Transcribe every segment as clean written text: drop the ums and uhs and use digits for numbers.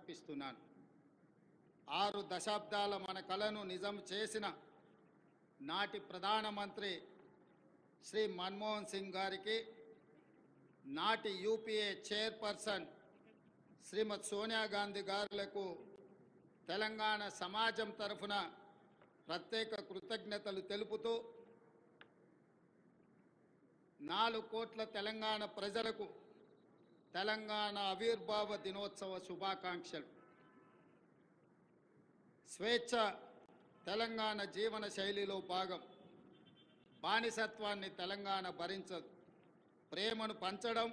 అర్పిస్తున్నాను. 6 దశాబ్దాల మన కలను నిజం చేసిన నాటి ప్రధానమంత్రి శ్రీ మన్మోహన్ సింగ్ గారికి, నాటి యూపీఏ చైర్పర్సన్ శ్రీమతి సోనియా గాంధీ గారులకు తెలంగాణ సమాజం తరఫున ప్రత్యేక కృతజ్ఞతలు తెలుపుతూ 4 కోట్ల తెలంగాణ ప్రజలకు తెలంగాణ ఆవిర్భావ దినోత్సవ శుభాకాంక్షలు. స్వేచ్ఛ తెలంగాణ జీవన శైలిలో భాగం. బానిసత్వాన్ని తెలంగాణ భరించదు. ప్రేమను పంచడం,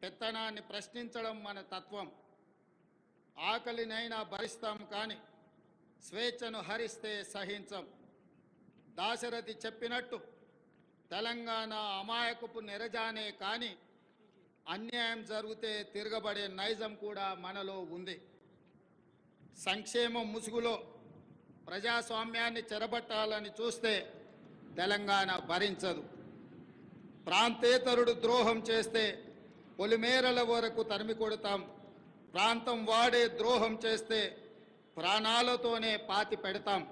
పెత్తనాన్ని ప్రశ్నించడం మన తత్వం. ఆకలినైనా భరిస్తాం కానీ స్వేచ్ఛను హరిస్తే సహించం. దాశరథి చెప్పినట్టు తెలంగాణ అమాయకపు నెరజానే కానీ అన్యాయం జరిగితే తిరగబడే నైజం కూడా మనలో ఉంది. సంక్షేమం ముసుగులో ప్రజాస్వామ్యాన్ని చెరబట్టాలని చూస్తే తెలంగాణ భరించదు. ప్రాంతేతరుడు ద్రోహం చేస్తే పొలిమేరల వరకు తరిమి కొడతాం. ప్రాంతం వాడే ద్రోహం చేస్తే ప్రాణాలతోనే పాతి పెడతాం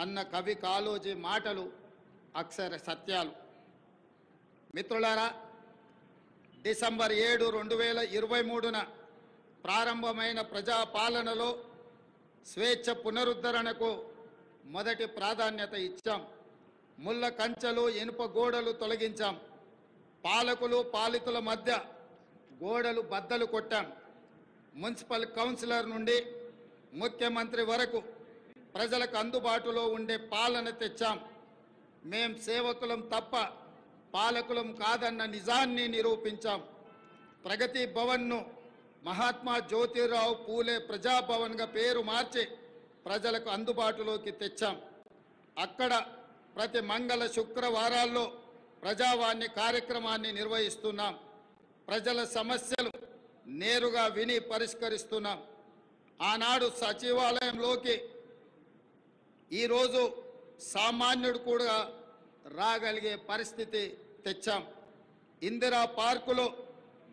అన్న కవి కాళోజీ మాటలు అక్షర సత్యాలు. మిత్రులారా, డిసెంబర్ 7, 2023న ప్రారంభమైన ప్రజాపాలనలో స్వేచ్ఛ పునరుద్ధరణకు మొదటి ప్రాధాన్యత ఇచ్చాం. ముళ్ళ కంచెలు, ఇనుప గోడలు తొలగించాం. పాలకులు పాలితుల మధ్య గోడలు బద్దలు కొట్టాం. మున్సిపల్ కౌన్సిలర్ నుండి ముఖ్యమంత్రి వరకు ప్రజలకు అందుబాటులో ఉండే పాలన తెచ్చాం. మేం సేవకులం తప్ప పాలకులం కాదన్న నిజాన్ని నిరూపించాం. ప్రగతి భవన్ను మహాత్మా జ్యోతిరావు పూలే ప్రజాభవన్గా పేరు మార్చి ప్రజలకు అందుబాటులోకి తెచ్చాం. అక్కడ ప్రతి మంగళ శుక్రవారాల్లో ప్రజావాణి కార్యక్రమాన్ని నిర్వహిస్తున్నాం. ప్రజల సమస్యలు నేరుగా విని పరిష్కరిస్తున్నాం. ఆనాడు సచివాలయంలోకి ఈరోజు సామాన్యుడు కూడా రాగలిగే పరిస్థితి తెచ్చాం. ఇందిరా పార్కులో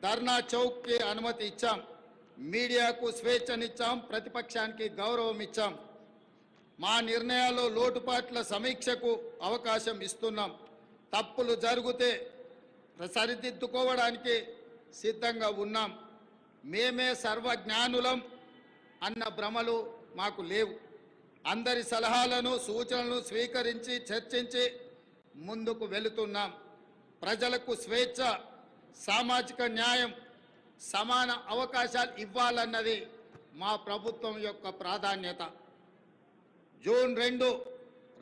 ధర్నా చౌక్కి అనుమతి ఇచ్చాం. మీడియాకు స్వేచ్ఛనిచ్చాం. ప్రతిపక్షానికి గౌరవం ఇచ్చాం. మా నిర్ణయాల్లో లోటుపాట్ల సమీక్షకు అవకాశం ఇస్తున్నాం. తప్పులు జరిగితే సరిదిద్దుకోవడానికి సిద్ధంగా ఉన్నాం. మేమే సర్వజ్ఞానులం అన్న భ్రమలు మాకు లేవు. అందరి సలహాలను, సూచనలను స్వీకరించి చర్చించి ముందుకు వెళుతున్నాం. ప్రజలకు స్వేచ్ఛ, సామాజిక న్యాయం, సమాన అవకాశాలు ఇవ్వాలన్నది మా ప్రభుత్వం యొక్క ప్రాధాన్యత. జూన్ 2,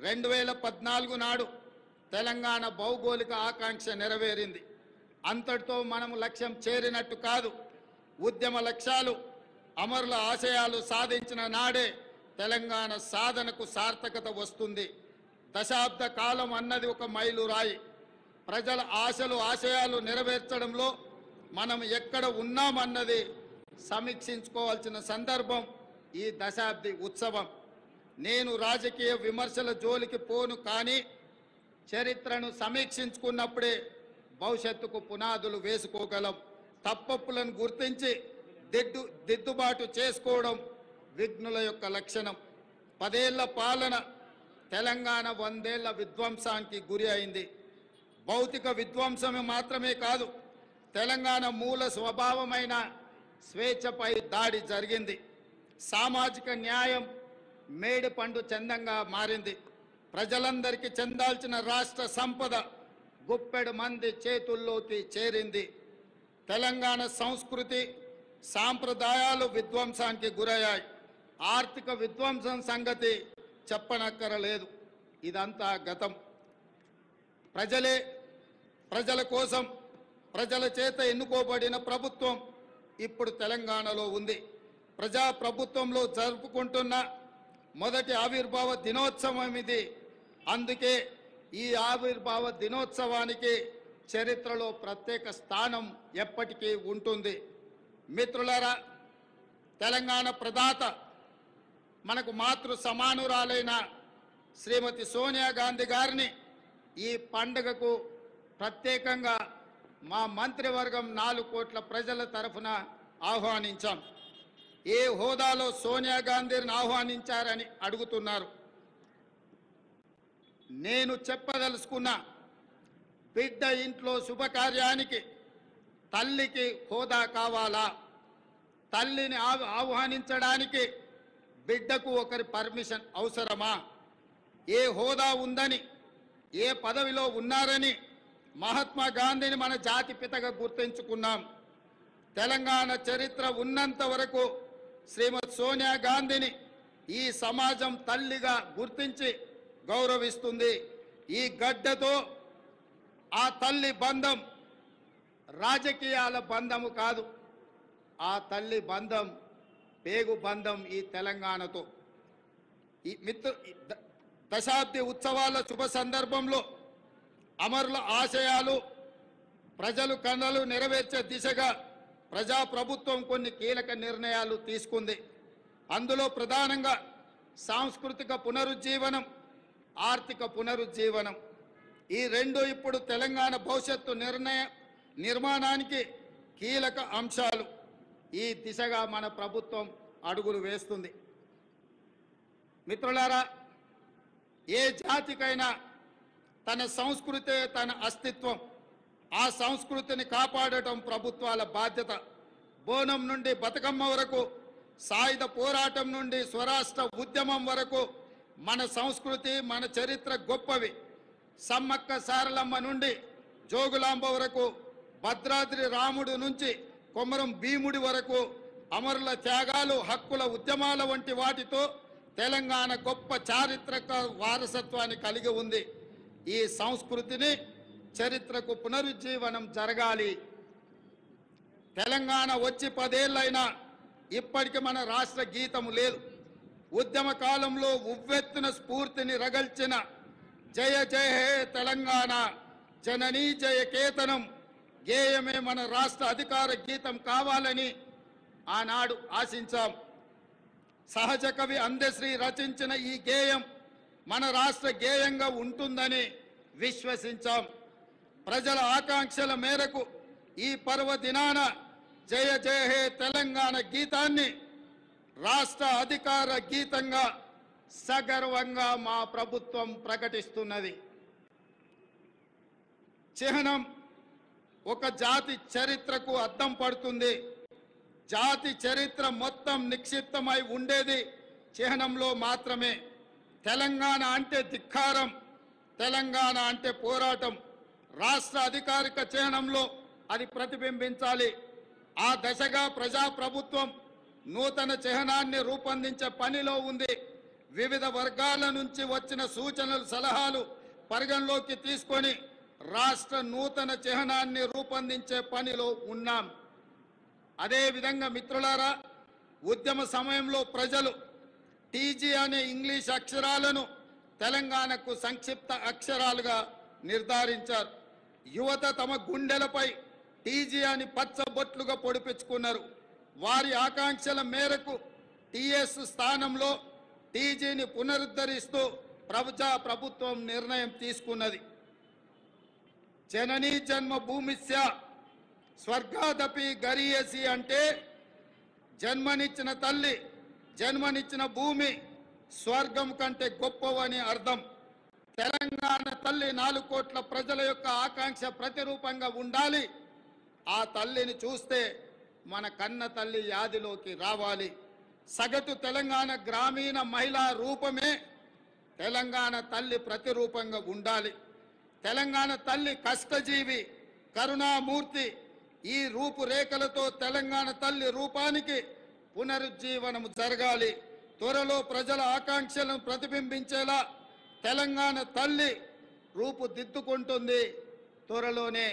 2014 నాడు తెలంగాణ భౌగోళిక ఆకాంక్ష నెరవేరింది. అంతటితో మనం లక్ష్యం చేరినట్టు కాదు. ఉద్యమ లక్ష్యాలు, అమరుల ఆశయాలు సాధించిన నాడే తెలంగాణ సాధనకు సార్థకత వస్తుంది. దశాబ్ద కాలం అన్నది ఒక మైలురాయి. ప్రజల ఆశలు, ఆశయాలు నెరవేర్చడంలో మనం ఎక్కడ ఉన్నామన్నది సమీక్షించుకోవాల్సిన సందర్భం ఈ దశాబ్ది ఉత్సవం. నేను రాజకీయ విమర్శల జోలికి పోను, కానీ చరిత్రను సమీక్షించుకున్నప్పుడే భవిష్యత్తుకు పునాదులు వేసుకోగలం. తప్పప్పులను గుర్తించి దిద్దుబాటు చేసుకోవడం విఘ్నుల యొక్క లక్షణం. 10 ఏళ్ల పాలన తెలంగాణ 100 ఏళ్ల విధ్వంసానికి గురి అయింది. భౌతిక విధ్వంసమే మాత్రమే కాదు, తెలంగాణ మూల స్వభావమైన స్వేచ్ఛపై దాడి జరిగింది. సామాజిక న్యాయం మేడి పండు చందంగా మారింది. ప్రజలందరికీ చెందాల్సిన రాష్ట్ర సంపద గుప్పెడు మంది చేతుల్లోకి చేరింది. తెలంగాణ సంస్కృతి, సాంప్రదాయాలు విధ్వంసానికి గురయ్యాయి. ఆర్థిక విధ్వంసం సంగతి చెప్పనక్కరలేదు. ఇదంతా గతం. ప్రజలే, ప్రజల కోసం, ప్రజల చేత ఎన్నుకోబడిన ప్రభుత్వం ఇప్పుడు తెలంగాణలో ఉంది. ప్రజా ప్రభుత్వంలో జరుపుకుంటున్న మొదటి ఆవిర్భావ దినోత్సవం ఇది. అందుకే ఈ ఆవిర్భావ దినోత్సవానికి చరిత్రలో ప్రత్యేక స్థానం ఎప్పటికీ ఉంటుంది. మిత్రులారా, తెలంగాణ ప్రదాత, మనకు మాతృ సమానురాలైన శ్రీమతి సోనియా గాంధీ గారిని ఈ పండుగకు ప్రత్యేకంగా మా మంత్రివర్గం 4 కోట్ల ప్రజల తరఫున ఆహ్వానించాం. ఏ హోదాలో సోనియా గాంధీని ఆహ్వానించారని అడుగుతున్నారు. నేను చెప్పదలుచుకున్న బిడ్డ ఇంట్లో శుభకార్యానికి తల్లికి హోదా కావాలా? తల్లిని ఆహ్వానించడానికి బిడ్డకు ఒకరి పర్మిషన్ అవసరమా? ఏ హోదా ఉందని, ఏ పదవిలో ఉన్నారని మహాత్మా గాంధీని మన జాతి పితగా గుర్తించుకున్నాం. తెలంగాణ చరిత్ర ఉన్నంత వరకు శ్రీమతి సోనియా గాంధీని ఈ సమాజం తల్లిగా గుర్తించి గౌరవిస్తుంది. ఈ గడ్డతో ఆ తల్లి బంధం రాజకీయాల బంధము కాదు, ఆ తల్లి బంధం పేగు బంధం ఈ తెలంగాణతో. ఈ దశాబ్ది ఉత్సవాల శుభ సందర్భంలో అమరుల ఆశయాలు ప్రజలు కళలు నెరవేర్చే దిశగా ప్రజాప్రభుత్వం కొన్ని కీలక నిర్ణయాలు తీసుకుంది. అందులో ప్రధానంగా సాంస్కృతిక పునరుజ్జీవనం, ఆర్థిక పునరుజ్జీవనం, ఈ రెండు ఇప్పుడు తెలంగాణ భవిష్యత్తు నిర్మాణానికి కీలక అంశాలు. ఈ దిశగా మన ప్రభుత్వం అడుగులు వేస్తుంది. మిత్రులారా, ఏ జాతికైనా తన సంస్కృతే తన అస్తిత్వం. ఆ సంస్కృతిని కాపాడటం ప్రభుత్వాల బాధ్యత. బోనం నుండి బతుకమ్మ వరకు, సాయుధ పోరాటం నుండి స్వరాష్ట్ర ఉద్యమం వరకు మన సంస్కృతి, మన చరిత్ర గొప్పవి. సమ్మక్క సారలమ్మ నుండి జోగులాంబ వరకు, భద్రాద్రి రాముడు నుంచి కొమరం భీముడి వరకు అమరుల త్యాగాలు, హక్కుల ఉద్యమాల వంటి వాటితో తెలంగాణ గొప్ప చారిత్రక వారసత్వాన్ని కలిగి ఉంది. ఈ సంస్కృతిని, చరిత్రకు పునరుజ్జీవనం జరగాలి. తెలంగాణ వచ్చి 10 ఏళ్ళైనా ఇప్పటికి మన రాష్ట్ర గీతము లేదు. ఉద్యమ కాలంలో ఉవ్వెత్తున స్ఫూర్తిని రగల్చిన జయ జయ హే తెలంగాణ జననీ జయ కేతనం గేయమే మన రాష్ట్ర అధికార గీతం కావాలని ఆనాడు ఆశించాం. సహజ కవి అందశ్రీ రచించిన ఈ గేయం మన రాష్ట్ర గేయంగా ఉంటుందని విశ్వసించాం. ప్రజల ఆకాంక్షల మేరకు ఈ పర్వదినాన జయ జయ హే తెలంగాణ గీతాన్ని రాష్ట్ర అధికార గీతంగా సగర్వంగా మా ప్రభుత్వం ప్రకటిస్తున్నది. చిహ్నం ఒక జాతి చరిత్రకు అద్దం పడుతుంది. జాతి చరిత్ర మొత్తం నిక్షిప్తమై ఉండేది చిహ్నంలో మాత్రమే. తెలంగాణ అంటే ధిక్కారం, తెలంగాణ అంటే పోరాటం. రాష్ట్ర అధికారిక చిహ్నంలో అది ప్రతిబింబించాలి. ఆ దశగా ప్రజాప్రభుత్వం నూతన చిహ్నాన్ని రూపొందించే పనిలో ఉంది. వివిధ వర్గాల నుంచి వచ్చిన సూచనలు, సలహాలు పరిగణలోకి తీసుకొని రాష్ట్ర నూతన చిహ్నాన్ని రూపొందించే పనిలో ఉన్నాం. అదేవిధంగా మిత్రులారా, ఉద్యమ సమయంలో ప్రజలు టీజీ అనే ఇంగ్లీష్ అక్షరాలను తెలంగాణకు సంక్షిప్త అక్షరాలుగా నిర్ధారించారు. యువత తమ గుండెలపై టీజీ అని పచ్చబొట్లుగా పొడిపించుకున్నారు. వారి ఆకాంక్షల మేరకు టీఎస్ స్థానంలో టీజీని పునరుద్ధరిస్తూ ప్రభుత్వం నిర్ణయం తీసుకున్నది. జననీ జన్మభూమిస్య స్వర్గాదపి గరీయసి అంటే జన్మనిచ్చిన తల్లి, జన్మనిచ్చిన భూమి స్వర్గం కంటే గొప్పవని అర్థం. తెలంగాణ తల్లి 4 కోట్ల ప్రజల యొక్క ఆకాంక్ష ప్రతిరూపంగా ఉండాలి. ఆ తల్లిని చూస్తే మన కన్న తల్లి యాదిలోకి రావాలి. సగటు తెలంగాణ గ్రామీణ మహిళా రూపమే తెలంగాణ తల్లి ప్రతిరూపంగా ఉండాలి. తెలంగాణ తల్లి కష్టజీవి, కరుణామూర్తి. ఈ రూపురేఖలతో తెలంగాణ తల్లి రూపానికి పునరుజ్జీవనం జరగాలి. త్వరలో ప్రజల ఆకాంక్షలను ప్రతిబింబించేలా తెలంగాణ తల్లి రూపుదిద్దుకుంటుంది. త్వరలోనే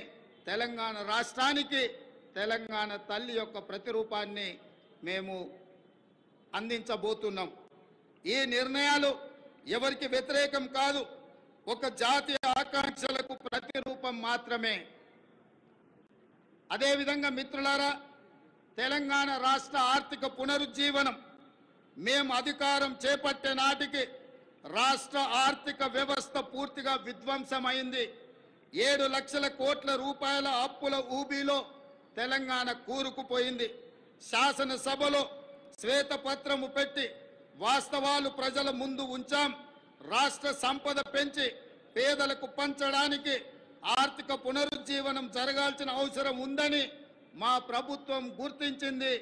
తెలంగాణ రాష్ట్రానికి తెలంగాణ తల్లి యొక్క ప్రతిరూపాన్ని మేము అందించబోతున్నాం. ఈ నిర్ణయాలు ఎవరికి వ్యతిరేకం కాదు, ఒక జాతీయ ఆకాంక్షలకు ప్రతిరూపం మాత్రమే. అదేవిధంగా మిత్రులారా, తెలంగాణ రాష్ట్ర ఆర్థిక పునరుజ్జీవనం మేము అధికారం చేపట్టే నాటికి రాష్ట్ర ఆర్థిక వ్యవస్థ పూర్తిగా విధ్వంసమైంది. 7 లక్షల కోట్ల రూపాయల అప్పుల ఊబిలో తెలంగాణ కూరుకుపోయింది. శాసనసభలో శ్వేతపత్రము పెట్టి వాస్తవాలు ప్రజల ముందు ఉంచాం. రాష్ట్ర సంపద పెంచి పేదలకు పంచడానికి ఆర్థిక పునరుజ్జీవనం జరగాల్సిన అవసరం ఉందని మా ప్రభుత్వం గుర్తించింది.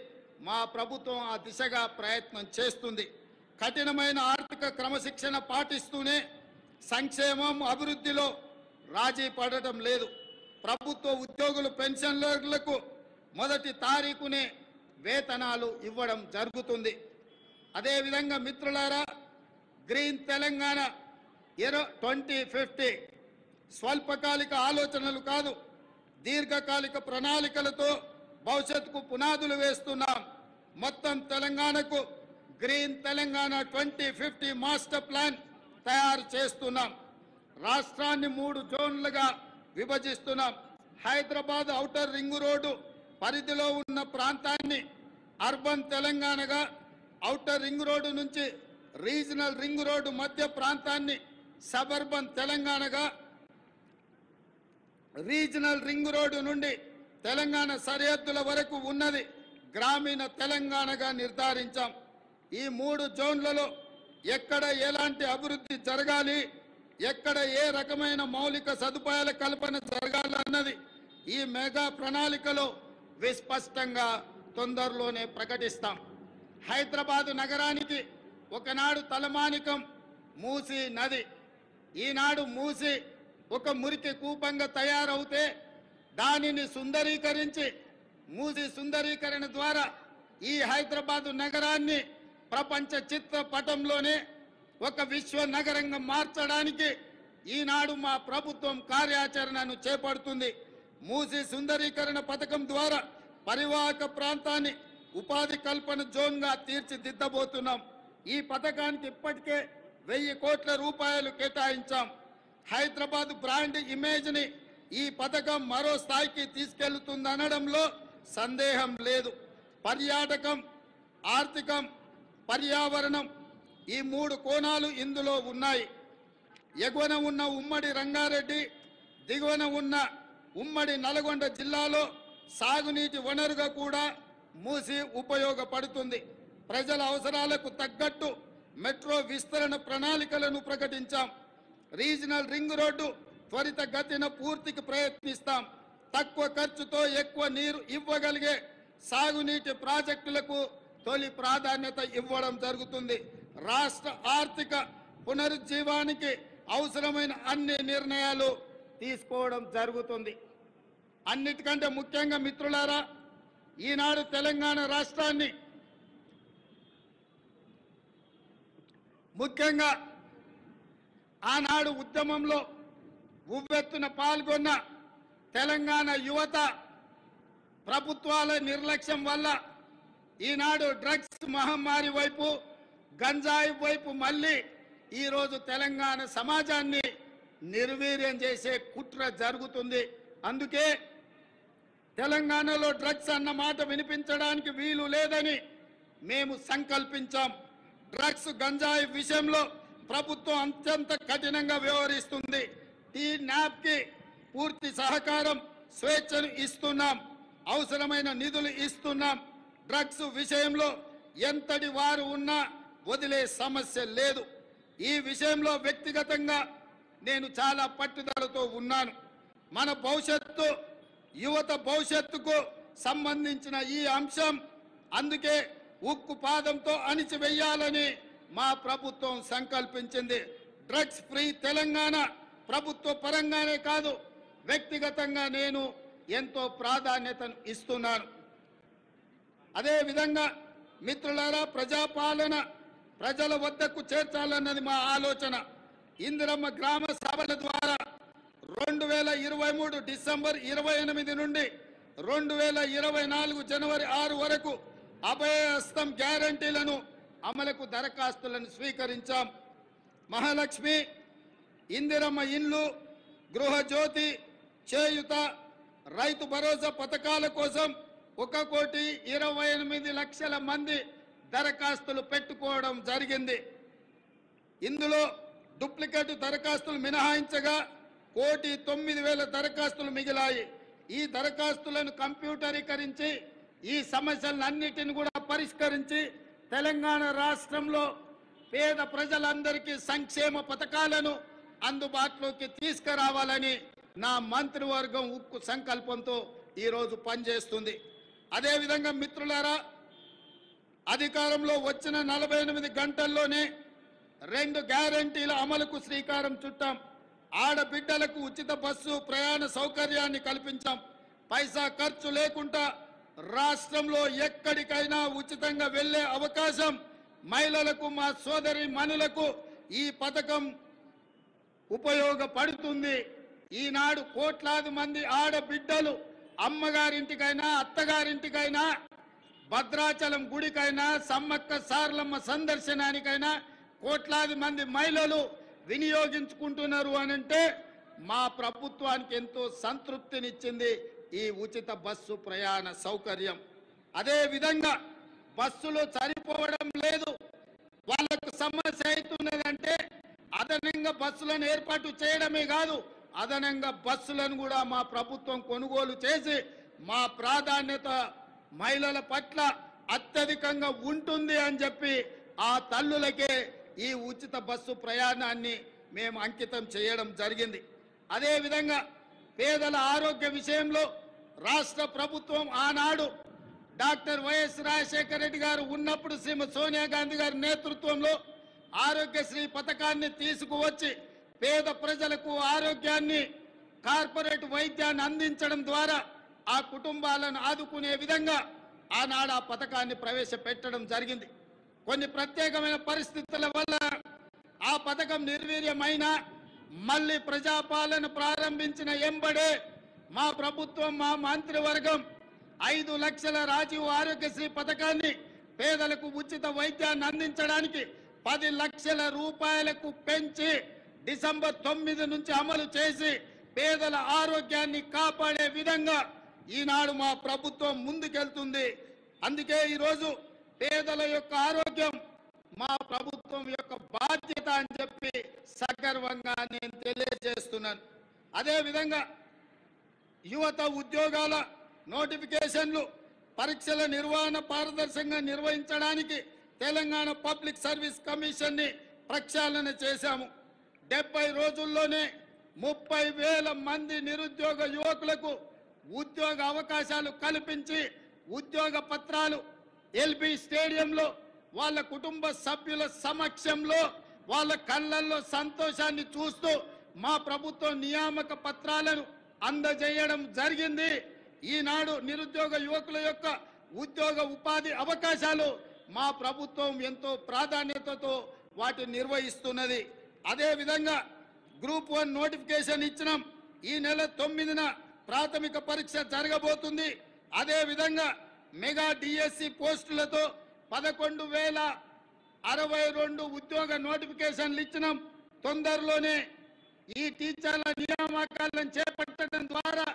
మా ప్రభుత్వం ఆ దిశగా ప్రయత్నం చేస్తుంది. కఠినమైన ఆర్థిక క్రమశిక్షణ పాటిస్తూనే సంక్షేమం అభివృద్ధిలో రాజీ పడటం లేదు. ప్రభుత్వ ఉద్యోగులు పెన్షన్లకు మొదటి తారీఖునే వేతనాలు ఇవ్వడం జరుగుతుంది. అదేవిధంగా మిత్రులారా, గ్రీన్ తెలంగాణ 2050 స్వల్పకాలిక ఆలోచనలు కాదు, దీర్ఘకాలిక ప్రణాళికలతో భవిష్యత్తుకు పునాదులు వేస్తున్నాం. మొత్తం తెలంగాణకు గ్రీన్ తెలంగాణ 2050 మాస్టర్ ప్లాన్ తయారు చేస్తున్నాం. రాష్ట్రాన్ని 3 జోన్లుగా విభజిస్తున్నాం. హైదరాబాద్ ఔటర్ రింగ్ రోడ్డు పరిధిలో ఉన్న ప్రాంతాన్ని అర్బన్ తెలంగాణగా, ఔటర్ రింగ్ రోడ్డు నుంచి రీజనల్ రింగ్ రోడ్డు మధ్య ప్రాంతాన్ని సబర్బన్ తెలంగాణగా, రీజనల్ రింగ్ రోడ్డు నుండి తెలంగాణ సరిహద్దుల వరకు ఉన్నది గ్రామీణ తెలంగాణగా నిర్ధారించాం. ఈ 3 జోన్లలో ఎక్కడ ఎలాంటి అభివృద్ధి జరగాలి, ఎక్కడ ఏ రకమైన మౌలిక సదుపాయాల కల్పన జరగాలన్నది ఈ మెగా ప్రణాళికలో విస్పష్టంగా తొందరలోనే ప్రకటిస్తాం. హైదరాబాదు నగరానికి ఒకనాడు తలమానికం మూసీ నది. ఈనాడు మూసీ ఒక మురికి కూపంగా తయారవుతే దానిని సుందరీకరించి, మూసీ సుందరీకరణ ద్వారా ఈ హైదరాబాదు నగరాన్ని ప్రపంచ చిత్రపటంలోనే ఒక విశ్వ నగరంగా మార్చడానికి ఈనాడు మా ప్రభుత్వం కార్యాచరణను చేపడుతుంది. మూసీ సుందరీకరణ పథకం ద్వారా పరివాహక ప్రాంతాన్ని ఉపాధి కల్పన జోన్గా తీర్చిదిద్దబోతున్నాం. ఈ పథకానికి ఇప్పటికే 1000 కోట్ల రూపాయలు కేటాయించాం. హైదరాబాద్ బ్రాండ్ ఇమేజ్ని ఈ పథకం మరో స్థాయికి తీసుకెళ్తుందనడంలో సందేహం లేదు. పర్యాటకం, ఆర్థికం, పర్యావరణం ఈ 3 కోణాలు ఇందులో ఉన్నాయి. ఎగువన ఉన్న ఉమ్మడి రంగారెడ్డి, దిగువన ఉన్న ఉమ్మడి నల్గొండ జిల్లాలో సాగునీటి వనరుగా కూడా మూసీ ఉపయోగపడుతుంది. ప్రజల అవసరాలకు తగ్గట్టు మెట్రో విస్తరణ ప్రణాళికలను ప్రకటించాం. రీజనల్ రింగ్ రోడ్డు త్వరితగతిన పూర్తికి ప్రయత్నిస్తాం. తక్కువ ఖర్చుతో ఎక్కువ నీరు ఇవ్వగలిగే సాగునీటి ప్రాజెక్టులకు తొలి ప్రాధాన్యత ఇవ్వడం జరుగుతుంది. రాష్ట్ర ఆర్థిక పునరుజ్జీవానికి అవసరమైన అన్ని నిర్ణయాలు తీసుకోవడం జరుగుతుంది. అన్నిటికంటే ముఖ్యంగా మిత్రులారా, ఈనాడు తెలంగాణ రాష్ట్రాన్ని ముఖ్యంగా ఆనాడు ఉద్యమంలో ఉవ్వెత్తున పాల్గొన్న తెలంగాణ యువత ప్రభుత్వాల నిర్లక్ష్యం వల్ల ఈనాడు డ్రగ్స్ మహమ్మారి వైపు, గంజాయి వైపు మళ్ళీ ఈరోజు తెలంగాణ సమాజాన్ని నిర్వీర్యం చేసే కుట్ర జరుగుతుంది. అందుకే తెలంగాణలో డ్రగ్స్ అన్న మాట వినిపించడానికి వీలు లేదని మేము సంకల్పించాం. డ్రగ్స్, గంజాయి విషయంలో ప్రభుత్వం అత్యంత కఠినంగా వ్యవహరిస్తుంది. ఈ న్యాప్కి పూర్తి సహకారం, స్వేచ్ఛను ఇస్తున్నాం. అవసరమైన నిధులు ఇస్తున్నాం. డ్రగ్స్ విషయంలో ఎంతటి వారు ఉన్నా వదిలే సమస్య లేదు. ఈ విషయంలో వ్యక్తిగతంగా నేను చాలా పట్టుదలతో ఉన్నాను. మన భవిష్యత్తు, యువత భవిష్యత్తుకు సంబంధించిన ఈ అంశం అందుకే ఉక్కు పాదంతో అణిచివేయాలని మా ప్రభుత్వం సంకల్పించింది. డ్రగ్స్ ఫ్రీ తెలంగాణ ప్రభుత్వ పరంగానే కాదు, వ్యక్తిగతంగా నేను ఎంతో ప్రాధాన్యతను ఇస్తున్నాను. అదేవిధంగా మిత్రులారా, ప్రజాపాలన ప్రజల వద్దకు చేర్చాలన్నది మా ఆలోచన. ఇందిరమ్మ గ్రామ సభల ద్వారా 2023 డిసెంబర్ 28 నుండి 2024 జనవరి 6 వరకు అభయహస్తం గ్యారంటీలను అమలుకు దరఖాస్తులను స్వీకరించాం. మహాలక్ష్మి, ఇందిరమ్మ ఇల్లు, గృహజ్యోతి, చేయుత, రైతు భరోసా పథకాల కోసం 1,28,00,000 మంది దరఖాస్తులు పెట్టుకోవడం జరిగింది. ఇందులో డూప్లికేట్ దరఖాస్తులు మినహాయించగా 1,09,000 దరఖాస్తులు మిగిలాయి. ఈ దరఖాస్తులను కంప్యూటరీకరించి ఈ సమస్యలన్నిటిని కూడా పరిష్కరించి తెలంగాణ రాష్ట్రంలో పేద ప్రజలందరికీ సంక్షేమ పథకాలను అందుబాటులోకి తీసుకురావాలని నా మంత్రివర్గం ఉక్కు సంకల్పంతో ఈరోజు పనిచేస్తుంది. అదేవిధంగా మిత్రులారా, అధికారంలో వచ్చిన 48 గంటల్లోనే 2 గ్యారంటీల అమలుకు శ్రీకారం చుట్టాం. ఆడబిడ్డలకు ఉచిత బస్సు ప్రయాణ సౌకర్యాన్ని కల్పించాం. పైసా ఖర్చు లేకుండా రాష్ట్రంలో ఎక్కడికైనా ఉచితంగా వెళ్లే అవకాశం మహిళలకు, మా సోదరి మనులకు ఈ పథకం ఉపయోగపడుతుంది. ఈనాడు కోట్లాది మంది ఆడబిడ్డలు అమ్మగారింటికైనా అత్తగారింటికైనా భద్రాచలం గుడికైనా సమ్మక్క సారలమ్మ సందర్శనానికైనా కోట్లాది మంది మహిళలు వినియోగించుకుంటున్నారు అనంటే మా ప్రభుత్వానికి ఎంతో సంతృప్తినిచ్చింది ఈ ఉచిత బస్సు ప్రయాణ సౌకర్యం. అదే విధంగా బస్సులు సరిపోవడం లేదు, వాళ్ళకు సమస్య అవుతున్నదంటే అదనంగా బస్సులను ఏర్పాటు చేయడమే కాదు, అదనంగా బస్సులను కూడా మా ప్రభుత్వం కొనుగోలు చేసి మా ప్రాధాన్యత మహిళల పట్ల అత్యధికంగా ఉంటుంది అని చెప్పి ఆ తల్లులకే ఈ ఉచిత బస్సు ప్రయాణాన్ని మేము అంకితం చేయడం జరిగింది. అదేవిధంగా పేదల ఆరోగ్య విషయంలో రాష్ట్ర ప్రభుత్వం ఆనాడు డాక్టర్ వైఎస్ రాజశేఖర రెడ్డి గారు ఉన్నప్పుడు శ్రీమతి సోనియా గాంధీ గారి నేతృత్వంలో ఆరోగ్యశ్రీ పథకాన్ని తీసుకువచ్చి పేద ప్రజలకు ఆరోగ్యాన్ని, కార్పొరేట్ వైద్యాన్ని అందించడం ద్వారా ఆ కుటుంబాలను ఆదుకునే విధంగా ఆనాడు ఆ పథకాన్ని ప్రవేశపెట్టడం జరిగింది. కొన్ని ప్రత్యేకమైన పరిస్థితుల వల్ల ఆ పథకం నిర్వీర్యమైన మళ్ళీ ప్రజాపాలన ప్రారంభించిన ఎంబడే మా ప్రభుత్వం, మా మంత్రివర్గం 5 లక్షల రాజీవ్ ఆరోగ్యశ్రీ పథకాన్ని పేదలకు ఉచిత వైద్యాన్ని అందించడానికి 10 లక్షల రూపాయలకు పెంచి డిసెంబర్ 9 నుంచి అమలు చేసి పేదల ఆరోగ్యాన్ని కాపాడే విధంగా ఈనాడు మా ప్రభుత్వం ముందుకెళ్తుంది. అందుకే ఈరోజు పేదల యొక్క ఆరోగ్యం మా ప్రభుత్వం యొక్క బాధ్యత అని చెప్పి సగర్వంగా నేను తెలియజేస్తున్నాను. అదేవిధంగా యువత ఉద్యోగాల నోటిఫికేషన్లు, పరీక్షల నిర్వహణ పారదర్శకంగా నిర్వహించడానికి తెలంగాణ పబ్లిక్ సర్వీస్ కమిషన్ని ప్రక్షాళన చేశాము. 70 రోజుల్లోనే 30,000 మంది నిరుద్యోగ యువకులకు ఉద్యోగ అవకాశాలు కల్పించి ఉద్యోగ పత్రాలు ఎల్బీ స్టేడియంలో వాళ్ళ కుటుంబ సభ్యుల సమక్షంలో వాళ్ళ కళ్ళల్లో సంతోషాన్ని చూస్తూ మా ప్రభుత్వం నియామక పత్రాలను అందజేయడం జరిగింది. ఈనాడు నిరుద్యోగ యువకుల యొక్క ఉద్యోగ ఉపాధి అవకాశాలు మా ప్రభుత్వం ఎంతో ప్రాధాన్యతతో వాటిని నిర్వహిస్తున్నది. అదేవిధంగా గ్రూప్ 1 నోటిఫికేషన్ ఇచ్చినాం. ఈ నెల 9న ప్రాథమిక పరీక్ష జరగబోతుంది. అదేవిధంగా మెగా డిఎస్సి పోస్టులతో 11,062 ఉద్యోగ నోటిఫికేషన్లు ఇచ్చినాం. తొందరలోనే ఈ టీచర్ల నియామకాలను చేపట్టడం ద్వారా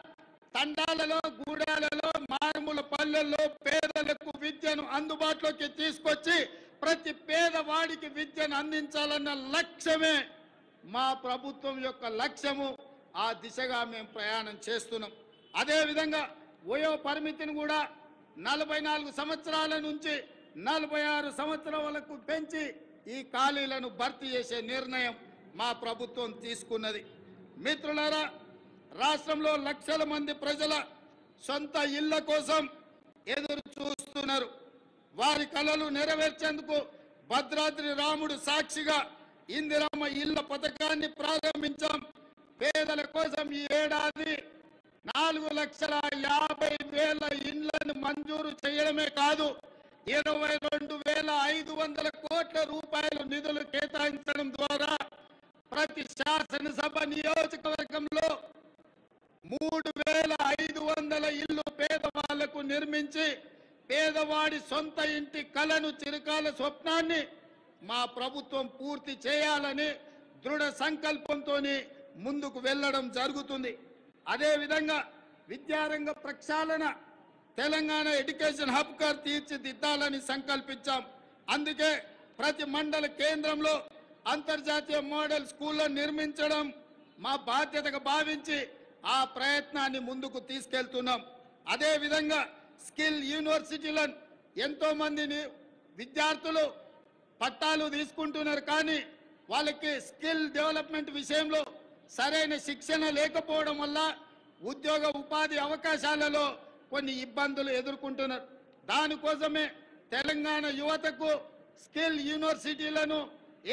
తండాలలో, గూడాలలో, మారుమూల పల్లెల్లో పేదలకు విద్యను అందుబాటులోకి తీసుకొచ్చి ప్రతి పేదవాడికి విద్యను అందించాలన్న లక్ష్యమే మా ప్రభుత్వం యొక్క లక్ష్యము. ఆ దిశగా మేము ప్రయాణం చేస్తున్నాం. అదేవిధంగా వయో పరిమితిని కూడా 44 సంవత్సరాల నుంచి 46 సంవత్సరాలకు పెంచి ఈ ఖాళీలను భర్తీ చేసే నిర్ణయం మా ప్రభుత్వం తీసుకున్నది. మిత్రులారా, రాష్ట్రంలో లక్షల మంది ప్రజల సొంత ఇళ్ల కోసం ఎదురు చూస్తున్నారు. వారి కలలు నెరవేర్చేందుకు భద్రాద్రి రాముడు సాక్షిగా ఇందిరమ్మ ఇళ్ల పథకాన్ని ప్రారంభించాం. పేదల కోసం ఈ ఏడాది 4,50,000 ఇండ్లను మంజూరు చేయడమే కాదు, 22,500 కోట్ల రూపాయల నిధులు కేటాయించడం ద్వారా ప్రతి శాసనసభ నియోజకవర్గంలో 3,500 ఇళ్లు పేదవాళ్లకు నిర్మించి పేదవాడి సొంత ఇంటి కలను, చిరకాల స్వప్నాన్ని మా ప్రభుత్వం పూర్తి చేయాలని దృఢ సంకల్పంతో ముందుకు వెళ్ళడం జరుగుతుంది. అదేవిధంగా విద్యారంగ ప్రక్షాళన, తెలంగాణ ఎడ్యుకేషన్ హబ్గా తీర్చిదిద్దాలని సంకల్పించాం. అందుకే ప్రతి మండల కేంద్రంలో అంతర్జాతీయ మోడల్ స్కూళ్లను నిర్మించడం మా బాధ్యతగా భావించి ఆ ప్రయత్నాన్ని ముందుకు తీసుకెళ్తున్నాం. అదేవిధంగా స్కిల్ యూనివర్సిటీలను ఎంతో మందిని విద్యార్థులు పట్టాలు తీసుకుంటున్నారు, కానీ వాళ్ళకి స్కిల్ డెవలప్మెంట్ విషయంలో సరైన శిక్షణ లేకపోవడం వల్ల ఉద్యోగ ఉపాధి అవకాశాలలో కొన్ని ఇబ్బందులు ఎదుర్కొంటున్నారు. దానికోసమే తెలంగాణ యువతకు స్కిల్ యూనివర్సిటీలను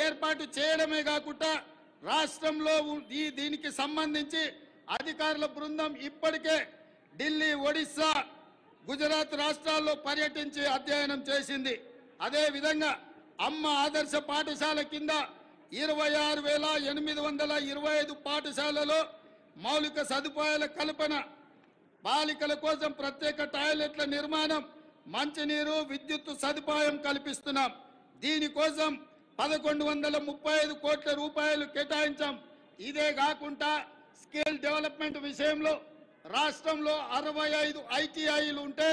ఏర్పాటు చేయడమే కాకుండా రాష్ట్రంలో దీనికి సంబంధించి అధికారుల బృందం ఇప్పటికే ఢిల్లీ, ఒడిశా, గుజరాత్ రాష్ట్రాల్లో పర్యటించి అధ్యయనం చేసింది. అదేవిధంగా అమ్మ ఆదర్శ పాఠశాల కింద 26,825 పాఠశాలలో మౌలిక సదుపాయాల కల్పన, బాలికల కోసం ప్రత్యేక టాయిలెట్ల నిర్మాణం, మంచినీరు, విద్యుత్ సదుపాయం కల్పిస్తున్నాం. దీనికోసం 1135 కోట్ల రూపాయలు కేటాయించాం. ఇదే కాకుండా స్కిల్ డెవలప్మెంట్ విషయంలో రాష్ట్రంలో 65 ఐటీఐలు ఉంటే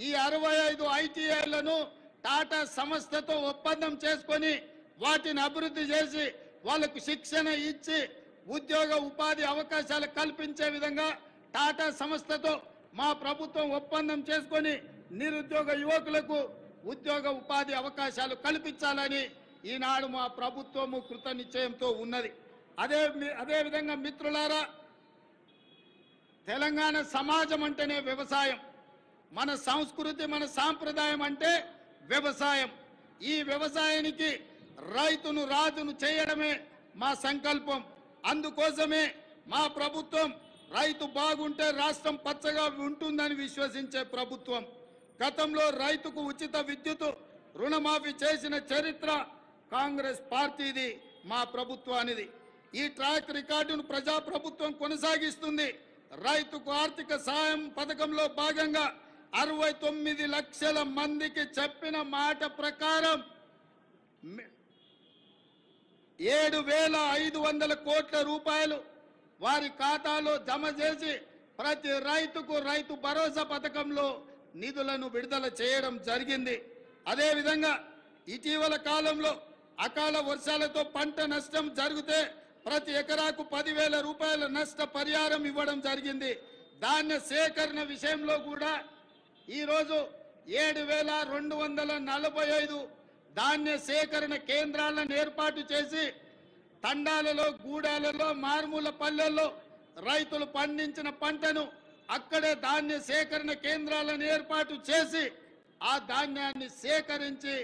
ఈ 65 ఐటీఐలను టాటా సంస్థతో ఒప్పందం చేసుకొని వాటిని అభివృద్ధి చేసి వాళ్ళకు శిక్షణ ఇచ్చి ఉద్యోగ ఉపాధి అవకాశాలు కల్పించే విధంగా టాటా సంస్థతో మా ప్రభుత్వం ఒప్పందం చేసుకొని నిరుద్యోగ యువకులకు ఉద్యోగ ఉపాధి అవకాశాలు కల్పించాలని ఈనాడు మా ప్రభుత్వము కృత నిశ్చయంతో ఉన్నది. అదేవిధంగా మిత్రులారా, తెలంగాణ సమాజం అంటేనే వ్యవసాయం. మన సంస్కృతి, మన సాంప్రదాయం అంటే వ్యవసాయం. ఈ వ్యవసాయానికి రైతును రాజును చేయడమే మా సంకల్పం. అందుకోసమే మా ప్రభుత్వం రైతు బాగుంటే రాష్ట్రం పచ్చగా ఉంటుందని విశ్వసించే ప్రభుత్వం. గతంలో రైతుకు ఉచిత విద్యుత్ రుణమాఫీ చేసిన చరిత్ర కాంగ్రెస్ పార్టీది, మా ప్రభుత్వానిది. ఈ ట్రాక్ రికార్డును ప్రజాప్రభుత్వం కొనసాగిస్తుంది. రైతుకు ఆర్థిక సాయం పథకంలో భాగంగా 69 లక్షల మందికి చెప్పిన మాట ప్రకారం 7,500 కోట్ల రూపాయలు వారి ఖాతాలో జమ చేసి ప్రతి రైతుకు రైతు భరోసా పథకంలో నిధులను విడుదల చేయడం జరిగింది. అదేవిధంగా ఇటీవల కాలంలో అకాల వర్షాలతో పంట నష్టం జరిగితే ప్రతి ఎకరాకు 10,000 రూపాయల నష్ట పరిహారం ఇవ్వడం జరిగింది. ధాన్య సేకరణ విషయంలో కూడా ఈరోజు 7,245 ధాన్య సేకరణ కేంద్రాలను ఏర్పాటు చేసి తండాలలో, గూడాలలో, మారుమూల పల్లెల్లో రైతులు పండించిన పంటను అక్కడే ధాన్య సేకరణ కేంద్రాలను ఏర్పాటు చేసి ఆ ధాన్యాన్ని సేకరించి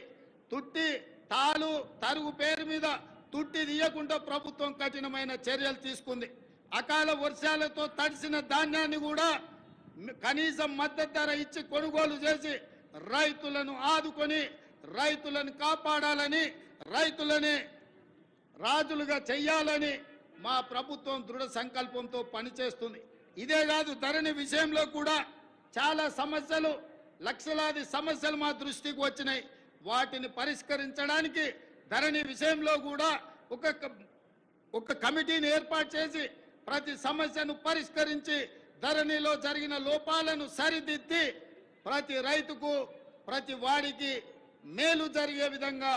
తుట్టి తాలు తరుగు పేరు మీద తుట్టి తీయకుండా ప్రభుత్వం కఠినమైన చర్యలు తీసుకుంది. అకాల వర్షాలతో తడిసిన ధాన్యాన్ని కూడా కనీస మద్దతు ధర ఇచ్చి కొనుగోలు చేసి రైతులను ఆదుకొని రైతులను కాపాడాలని, రైతులని రాజులుగా చెయ్యాలని మా ప్రభుత్వం దృఢ సంకల్పంతో పనిచేస్తుంది. ఇదే కాదు, ధరణి విషయంలో కూడా చాలా సమస్యలు, లక్షలాది సమస్యలు మా దృష్టికి వచ్చినాయి. వాటిని పరిష్కరించడానికి ధరణి విషయంలో కూడా ఒక కమిటీని ఏర్పాటు చేసి ప్రతి సమస్యను పరిష్కరించి ధరణిలో జరిగిన లోపాలను సరిదిద్ది ప్రతి రైతుకు, ప్రతి వాడికి మేలు జరిగే విధంగా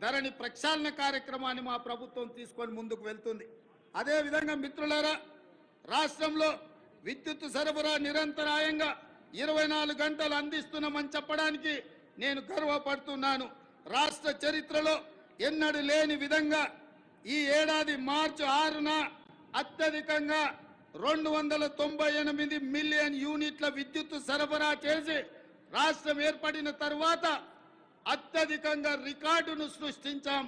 ధరణి ప్రక్షాళన కార్యక్రమాన్ని మా ప్రభుత్వం తీసుకొని ముందుకు వెళ్తుంది. అదేవిధంగా మిత్రులారా, రాష్ట్రంలో విద్యుత్ సరఫరా నిరంతరాయంగా 24 గంటలు అందిస్తున్నామని చెప్పడానికి నేను గర్వపడుతున్నాను. రాష్ట్ర చరిత్రలో ఎన్నడూ లేని విధంగా ఈ ఏడాది మార్చి 6న అత్యధికంగా 298 మిలియన్ యూనిట్ల విద్యుత్ సరఫరా చేసి రాష్ట్రం ఏర్పడిన తర్వాత అత్యధికంగా రికార్డును సృష్టించాం.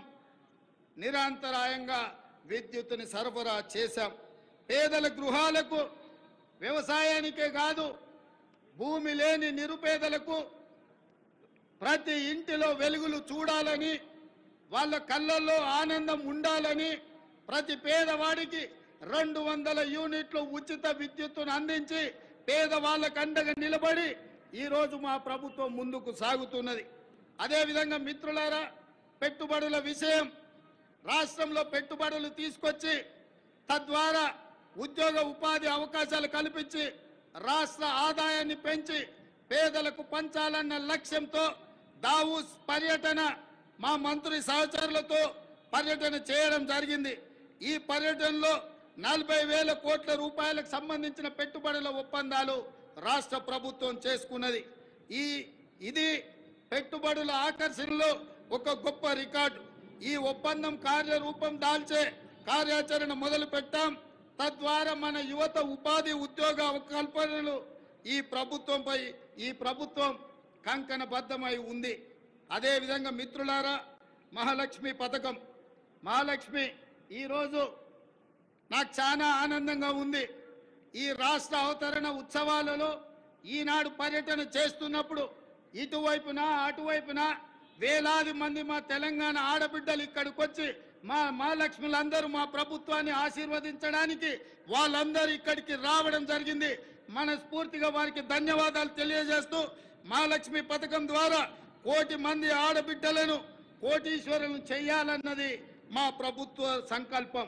నిరంతరాయంగా విద్యుత్తుని సరఫరా చేశాం. పేదల గృహాలకు, వ్యవసాయానికే కాదు భూమి లేని నిరుపేదలకు ప్రతి ఇంటిలో వెలుగులు చూడాలని, వాళ్ళ కళ్ళల్లో ఆనందం ఉండాలని ప్రతి పేదవాడికి 200 యూనిట్లు ఉచిత విద్యుత్తును అందించి పేదవాళ్ళకు అండగా నిలబడి ఈరోజు మా ప్రభుత్వం ముందుకు సాగుతున్నది. అదేవిధంగా మిత్రులారా, పెట్టుబడుల విషయం, రాష్ట్రంలో పెట్టుబడులు తీసుకొచ్చి తద్వారా ఉద్యోగ ఉపాధి అవకాశాలు కల్పించి రాష్ట్ర ఆదాయాన్ని పెంచి పేదలకు పంచాలన్న లక్ష్యంతో దావూస్ పర్యటన మా మంత్రి సహచరులతో పర్యటన చేయడం జరిగింది. ఈ పర్యటనలో 40,000 కోట్ల రూపాయలకు సంబంధించిన పెట్టుబడుల ఒప్పందాలు రాష్ట్ర ప్రభుత్వం చేసుకున్నది. ఇది పెట్టుబడుల ఆకర్షణలో ఒక గొప్ప రికార్డు. ఈ ఒప్పందం కార్యరూపం దాల్చే కార్యాచరణ మొదలు పెట్టాం. తద్వారా మన యువత ఉపాధి ఉద్యోగ కల్పనలు ఈ ప్రభుత్వం కంకణబద్ధమై ఉంది. అదేవిధంగా మిత్రులారా, మహాలక్ష్మి పథకం, మహాలక్ష్మి ఈరోజు నాకు చాలా ఆనందంగా ఉంది. ఈ రాష్ట్ర అవతరణ ఉత్సవాలలో ఈనాడు పర్యటన చేస్తున్నప్పుడు ఇటువైపున అటువైపున వేలాది మంది మా తెలంగాణ ఆడబిడ్డలు ఇక్కడికి వచ్చి మా మహాలక్ష్ములందరూ మా ప్రభుత్వాన్ని ఆశీర్వదించడానికి వాళ్ళందరూ ఇక్కడికి రావడం జరిగింది. మనస్ఫూర్తిగా వారికి ధన్యవాదాలు తెలియజేస్తూ, మహాలక్ష్మి పథకం ద్వారా 1 కోటి మంది ఆడబిడ్డలను కోటీశ్వరులను చేయాలన్నది మా ప్రభుత్వ సంకల్పం.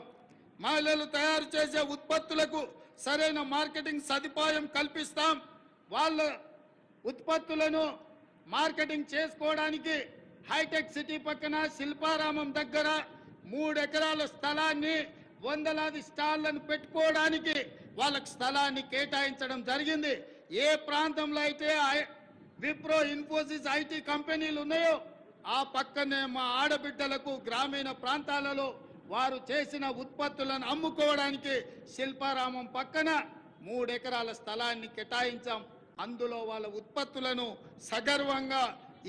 మహిళలు తయారు చేసే ఉత్పత్తులకు సరైన మార్కెటింగ్ సదుపాయం కల్పిస్తాం. వాళ్ళ ఉత్పత్తులను మార్కెటింగ్ చేసుకోవడానికి హైటెక్ సిటీ పక్కన శిల్పారామం దగ్గర 3 ఎకరాల స్థలాన్ని వందలాది స్టాళ్లను పెట్టుకోవడానికి వాళ్ళకి స్థలాన్ని కేటాయించడం జరిగింది. ఏ ప్రాంతంలో అయితే విప్రో, ఇన్ఫోసిస్, ఐటీ కంపెనీలు ఉన్నాయో ఆ పక్కనే మా ఆడబిడ్డలకు గ్రామీణ ప్రాంతాలలో వారు చేసిన ఉత్పత్తులను అమ్ముకోవడానికి శిల్పారామం పక్కన 3 ఎకరాల స్థలాన్ని కేటాయించాం. అందులో వాళ్ళ ఉత్పత్తులను సగర్వంగా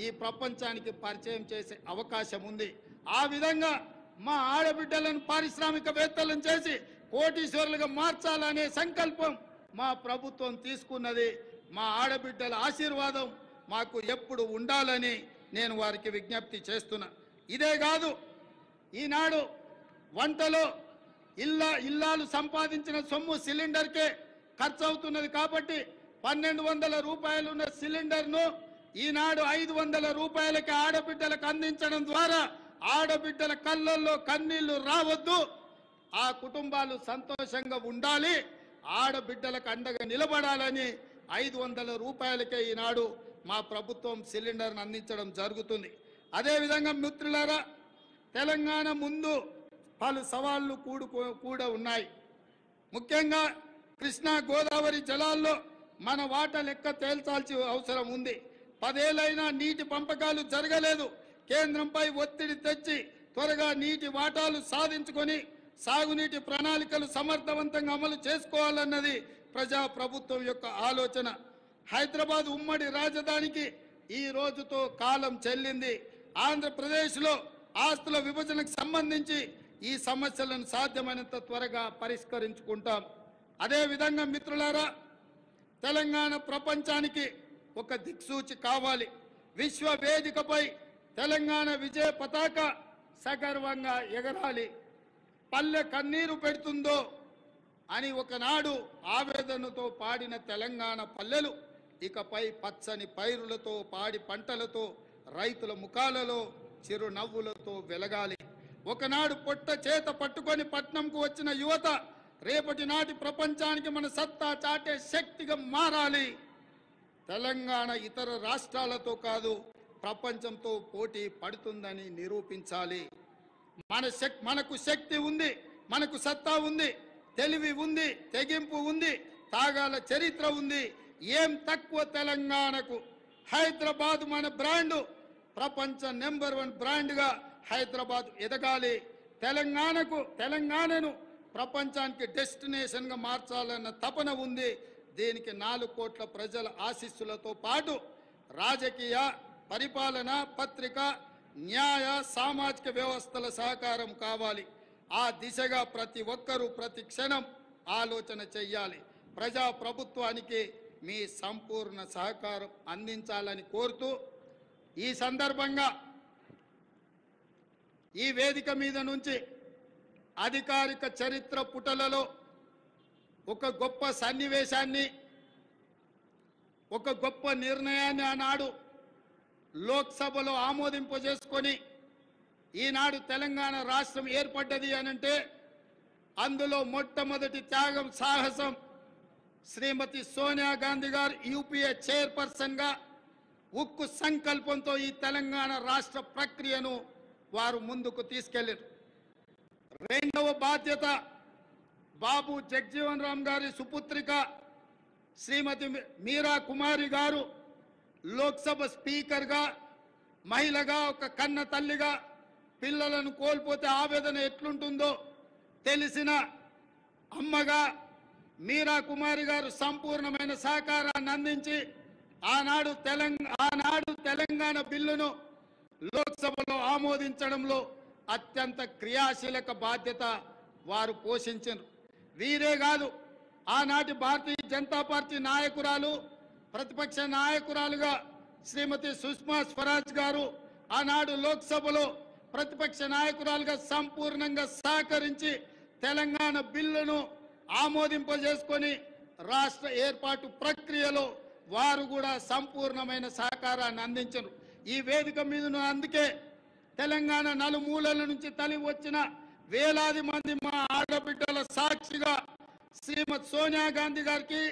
ఈ ప్రపంచానికి పరిచయం చేసే అవకాశం ఉంది. ఆ విధంగా మా ఆడబిడ్డలను పారిశ్రామికవేత్తలను చేసి కోటీశ్వరులుగా మార్చాలనే సంకల్పం మా ప్రభుత్వం తీసుకున్నది. మా ఆడబిడ్డల ఆశీర్వాదం మాకు ఎప్పుడు ఉండాలని నేను వారికి విజ్ఞప్తి చేస్తున్నా. ఇదే కాదు, ఈనాడు వంటలో ఇల్లాలు సంపాదించిన సొమ్ము సిలిండర్కే ఖర్చు అవుతున్నది. కాబట్టి 1200 రూపాయలున్న సిలిండర్ను ఈనాడు 500 రూపాయలకి ఆడబిడ్డలకు అందించడం ద్వారా ఆడబిడ్డల కళ్ళల్లో కన్నీళ్లు రావద్దు, ఆ కుటుంబాలు సంతోషంగా ఉండాలి, ఆడబిడ్డలకు అండగా నిలబడాలని 500 రూపాయలకే ఈనాడు మా ప్రభుత్వం సిలిండర్ను అందించడం జరుగుతుంది. అదేవిధంగా మిత్రులారా, తెలంగాణ ముందు పలు సవాళ్లు కూడా ఉన్నాయి. ముఖ్యంగా కృష్ణా గోదావరి జలాల్లో మన వాటా లెక్క తేల్చాల్సిన అవసరం ఉంది. 10 ఏళ్లైనా నీటి పంపకాలు జరగలేదు. కేంద్రంపై ఒత్తిడి తెచ్చి త్వరగా నీటి వాటాలు సాధించుకొని సాగునీటి ప్రణాళికలు సమర్థవంతంగా అమలు చేసుకోవాలన్నది ప్రభుత్వం యొక్క ఆలోచన. హైదరాబాద్ ఉమ్మడి రాజధానికి ఈ రోజుతో కాలం చెల్లింది. ఆంధ్రప్రదేశ్లో ఆస్తుల విభజనకు సంబంధించి ఈ సమస్యలను సాధ్యమైనంత త్వరగా పరిష్కరించుకుంటాం. అదేవిధంగా మిత్రులారా, తెలంగాణ ప్రపంచానికి ఒక దిక్సూచి కావాలి. విశ్వ వేదికపై తెలంగాణ విజయ పతాక సగర్వంగా ఎగరాలి. పల్లె కన్నీరు పెడుతుందో అని ఒకనాడు ఆవేదనతో పాడిన తెలంగాణ పల్లెలు ఇకపై పచ్చని పైరులతో, పాడి పంటలతో, రైతుల ముఖాలలో చిరునవ్వులతో వెలగాలి. ఒకనాడు పొట్ట చేత పట్టుకొని పట్నంకు వచ్చిన యువత రేపటి నాటి ప్రపంచానికి మన సత్తా చాటే శక్తిగా మారాలి. తెలంగాణ ఇతర రాష్ట్రాలతో కాదు, ప్రపంచంతో పోటీ పడుతుందని నిరూపించాలి. మనకు శక్తి ఉంది, మనకు సత్తా ఉంది, తెలివి ఉంది, తెగింపు ఉంది, తాగాల చరిత్ర ఉంది. ఏం తక్కువ తెలంగాణకు? హైదరాబాద్ మన బ్రాండు, ప్రపంచ నెంబర్ 1 బ్రాండ్గా హైదరాబాద్ ఎదగాలి. తెలంగాణను ప్రపంచానికి డెస్టినేషన్గా మార్చాలన్న తపన ఉంది. దీనికి 4 కోట్ల ప్రజల ఆశీస్సులతో పాటు రాజకీయ, పరిపాలన, పత్రిక, న్యాయ, సామాజిక వ్యవస్థల సహకారం కావాలి. ఆ దిశగా ప్రతి ఒక్కరూ ప్రతి క్షణం ఆలోచన చెయ్యాలి. ప్రజాప్రభుత్వానికి మీ సంపూర్ణ సహకారం అందించాలని కోరుతూ, ఈ సందర్భంగా ఈ వేదిక మీద నుంచి అధికారిక చరిత్ర పుటలలో ఒక గొప్ప సన్నివేశాన్ని, ఒక గొప్ప నిర్ణయాన్ని ఆనాడు లోక్సభలో ఆమోదింపజేసుకొని ఈనాడు తెలంగాణ రాష్ట్రం ఏర్పడ్డది అనంటే అందులో మొట్టమొదటి త్యాగం, సాహసం శ్రీమతి సోనియా గాంధీ గారు యూపీఏ చైర్పర్సన్గా ఉక్కు సంకల్పంతో ఈ తెలంగాణ రాష్ట్ర ప్రక్రియను వారు ముందుకు తీసుకెళ్లారు. రెండవ బాధ్యత బాబు జగజీవన్ రామ్ గారి సుపుత్రిక శ్రీమతి మీరా కుమారి గారు లోక్సభ స్పీకర్గా మహిళగా ఒక కన్న తల్లిగా పిల్లలను కోల్పోతే ఆవేదన ఎట్లుంటుందో తెలిసిన అమ్మగా మీరా కుమారి గారు సంపూర్ణమైన సహకారాన్ని అందించి ఆనాడు తెలంగాణ బిల్లును లోక్సభలో ఆమోదించడంలో అత్యంత క్రియాశీలక బాధ్యత వారు పోషించారు. వీరే కాదు, ఆనాటి భారతీయ జనతా పార్టీ నాయకురాలు, ప్రతిపక్ష నాయకురాలుగా శ్రీమతి సుష్మా స్వరాజ్ గారు ఆనాడు లోక్సభలో ప్రతిపక్ష నాయకురాలుగా సంపూర్ణంగా సహకరించి తెలంగాణ బిల్లును ఆమోదింపజేసుకొని రాష్ట్ర ఏర్పాటు ప్రక్రియలో వారు కూడా సంపూర్ణమైన సహకారాన్ని అందించారు. ఈ వేదిక మీదను అందుకే తెలంగాణ నలుమూలల నుంచి తరలి వచ్చిన వేలాది మంది మా ఆడబిడ్డల సాక్షిగా శ్రీమతి సోనియా గాంధీ గారికి,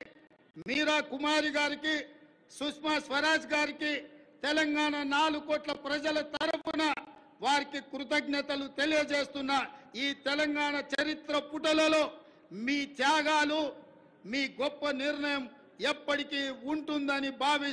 మీరా కుమారి గారికి, సుష్మా స్వరాజ్ గారికి తెలంగాణ 4 కోట్ల ప్రజల తరఫున వారికి కృతజ్ఞతలు తెలియజేస్తున్న ఈ తెలంగాణ చరిత్ర పుటలలో మీ త్యాగాలు, మీ గొప్ప నిర్ణయం ఎప్పటికీ ఉంటుందని భావిస్తూ